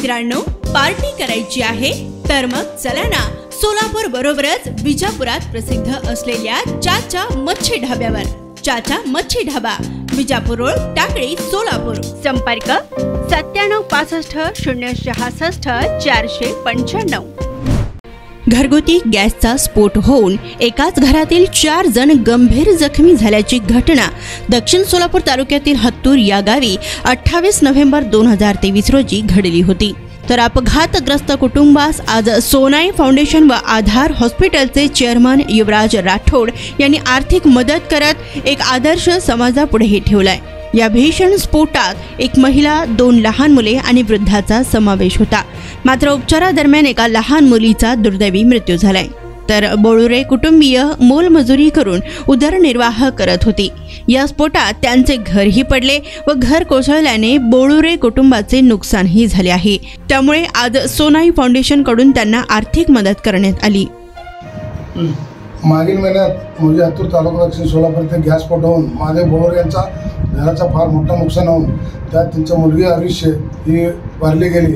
मित्रांनो, पार्टी करायची आहे तर मग चला ना, सोलापूर बरोबरच विजापुरात प्रसिद्ध असलेल्या चाचा मच्छी ढाब्यावर. चाचा मच्छी ढाबा, विजापूर रोड, टाकळी, सोलापूर. संपर्क 9765 घरगुती गॅसचा स्फोट होऊन एकाच घरातील 4 जण गंभीर जखमी झाल्याची घटना दक्षिण सोलापूर तालुक्यातील हत्तूर या गावी 28 नोव्हेंबर 2023 रोजी घडली होती. तर अपघातग्रस्त कुटुंबास आज सोनाई फाउंडेशन व आधार हॉस्पिटलचे चेअरमन युवराज राठोड यांनी आर्थिक मदत करत एक आदर्श समाजापुढे ठेवलाय. या भीषण स्फोटात एक महिला, 2 लहान मुले आणि वृद्धाचा समावेश होता. मात्र उपचारादरम्यान एका लहान मुलीचा दुर्दैवी मृत्यू झालाय. तर बोळुरे कुटुंबीय मोलमजुरी करून उदरनिर्वाह करत होती. या स्फोटात त्यांचे घरही पडले व घर कोसळल्याने बोळुरे कुटुंबाचे नुकसानही झाले आहे. त्यामुळे आज सोनाई फाउंडेशन कडून त्यांना आर्थिक मदत करण्यात आली. मागील महिन्यात म्हणजे हत्तूर तालुका दक्षिण सोलापूर येथे गॅस स्फोट होऊन महादेव बोळुरे यांचा घराचा फार मोठा नुकसान होऊन त्यात त्यांची मुलगी आयुष्य ही वारली गेली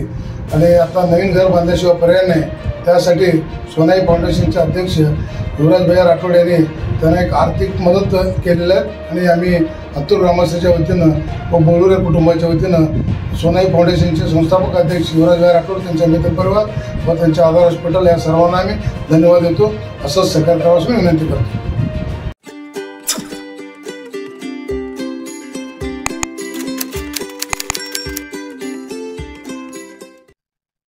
आणि आता नवीन घर बांधल्याशिवाय पर्याय नाही. त्यासाठी सोनाई फाउंडेशनचे अध्यक्ष युवराज भैया राठोड यांनी त्यांना एक आर्थिक मदत केलेली आहे आणि आम्ही हत्तूर ग्रामस्थांच्या वतीनं व बोळुरे कुटुंबाच्या वतीनं सोनाई फाउंडेशनचे संस्थापक अध्यक्ष युवराज भैया राठोड, त्यांच्या मित्रपरिवार व त्यांच्या आधार हॉस्पिटल या सर्वांना आम्ही धन्यवाद देतो. असंच सहकार्य करावं विनंती करतो.